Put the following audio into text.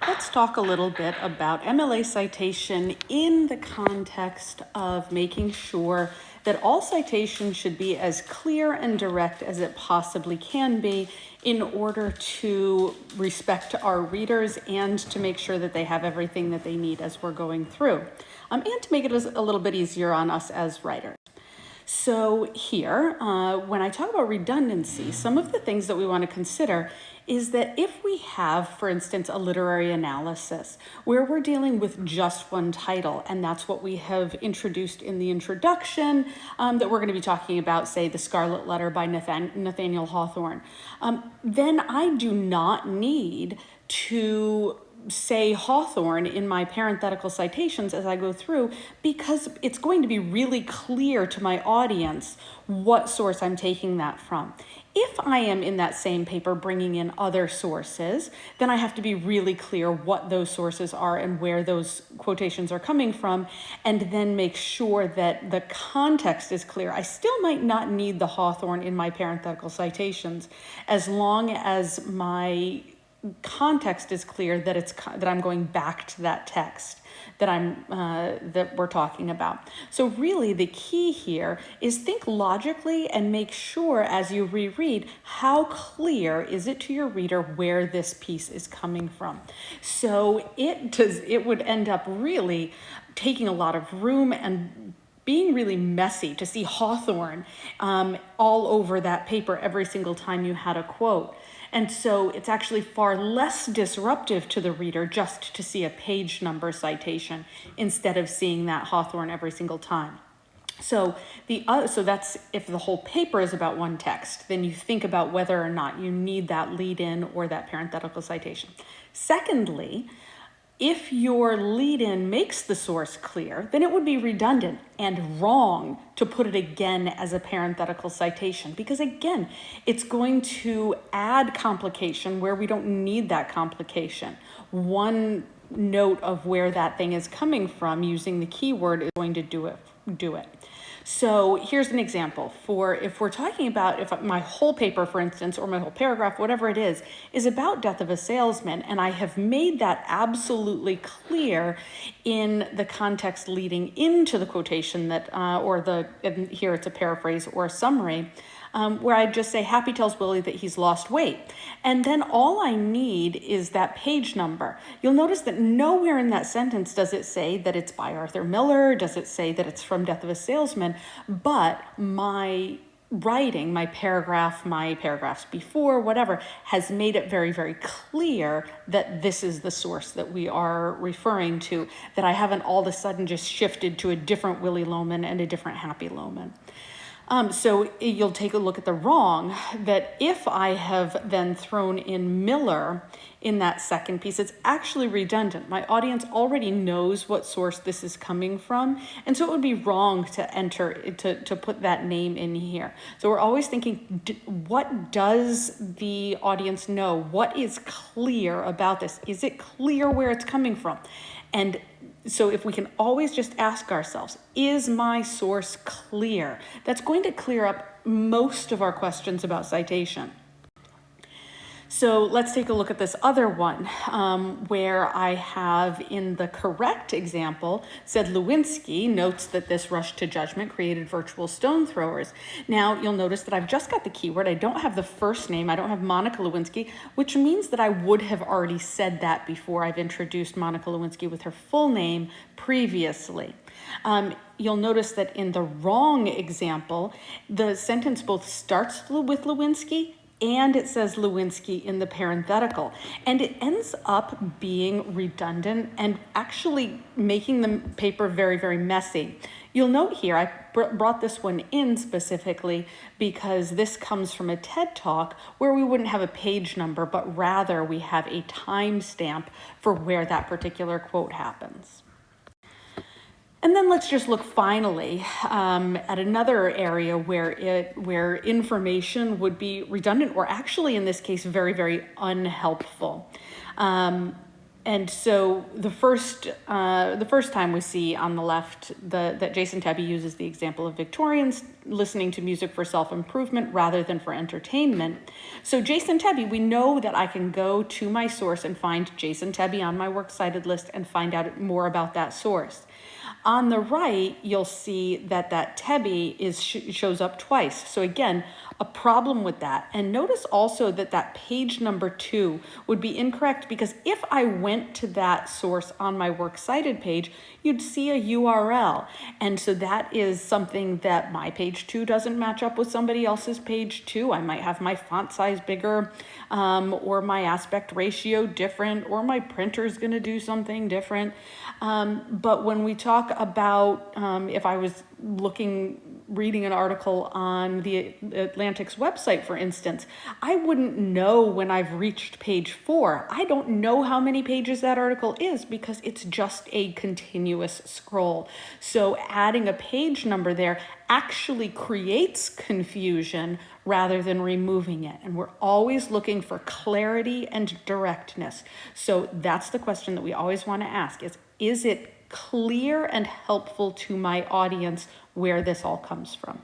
Let's talk a little bit about MLA citation in the context of making sure that all citations should be as clear and direct as it possibly can be in order to respect our readers and to make sure that they have everything that they need as we're going through, and to make it a little bit easier on us as writers. So here, when I talk about redundancy, some of the things that we want to consider is that if we have, for instance, a literary analysis where we're dealing with just one title, and that's what we have introduced in the introduction that we're going to be talking about, say, The Scarlet Letter by Nathaniel Hawthorne, then I do not need to say Hawthorne in my parenthetical citations as I go through, because it's going to be really clear to my audience what source I'm taking that from. If I am in that same paper bringing in other sources, then I have to be really clear what those sources are and where those quotations are coming from, and then make sure that the context is clear. I still might not need the Hawthorne in my parenthetical citations as long as my context is clear that I'm going back to that text that we're talking about. So really the key here is think logically and make sure as you reread how clear is it to your reader where this piece is coming from. So it would end up really taking a lot of room and being really messy to see Hawthorne all over that paper every single time you had a quote. And so it's actually far less disruptive to the reader just to see a page number citation instead of seeing that Hawthorne every single time. So that's if the whole paper is about one text, then you think about whether or not you need that lead-in or that parenthetical citation. Secondly, if your lead-in makes the source clear, then it would be redundant and wrong to put it again as a parenthetical citation, because again, it's going to add complication where we don't need that complication. One note of where that thing is coming from using the keyword is going to do it. So here's an example for if we're talking about if my whole paper, for instance, or my whole paragraph, whatever it is about death of a salesman, and I have made that absolutely clear in the context leading into the quotation that, and here it's a paraphrase or a summary, where I just say, Happy tells Willie that he's lost weight. And then all I need is that page number. You'll notice that nowhere in that sentence does it say that it's by Arthur Miller, does it say that it's from Death of a Salesman, but my writing, my paragraphs before, whatever, has made it very, very clear that this is the source that we are referring to, that I haven't all of a sudden just shifted to a different Willie Loman and a different Happy Loman. So you'll take a look at the wrong, that if I have then thrown in Miller in that second piece, it's actually redundant. My audience already knows what source this is coming from, and so it would be wrong to put that name in here. So we're always thinking, what does the audience know? What is clear about this? Is it clear where it's coming from? And so if we can always just ask ourselves, is my source clear? That's going to clear up most of our questions about citation. So let's take a look at this other one where I have in the correct example said Lewinsky notes that this rush to judgment created virtual stone throwers. Now you'll notice that I've just got the keyword. I don't have the first name. I don't have Monica Lewinsky, which means that I would have already said that before I've introduced Monica Lewinsky with her full name previously. You'll notice that in the wrong example, the sentence both starts with Lewinsky and it says Lewinsky in the parenthetical. And it ends up being redundant and actually making the paper very, very messy. You'll note here, I brought this one in specifically because this comes from a TED Talk where we wouldn't have a page number, but rather we have a timestamp for where that particular quote happens. And then let's just look finally at another area where information would be redundant, or actually in this case very, very unhelpful. And so the first time we see on the left that Jason Tebbe uses the example of Victorians listening to music for self-improvement rather than for entertainment. So Jason Tebbe, we know that I can go to my source and find Jason Tebbe on my works cited list and find out more about that source. On the right, you'll see that Tebbe shows up twice. So again, a problem with that. And notice also that page number 2 would be incorrect, because if I went to that source on my works cited page, you'd see a URL. And so that is something that my page 2 doesn't match up with somebody else's page 2. I might have my font size bigger, or my aspect ratio different, or my printer's gonna do something different. But when we talk about, if I was reading an article on the Atlantic's website, for instance, I wouldn't know when I've reached page 4. I don't know how many pages that article is because it's just a continuous scroll. So adding a page number there actually creates confusion rather than removing it. And we're always looking for clarity and directness. So that's the question that we always want to ask is it clear and helpful to my audience where this all comes from?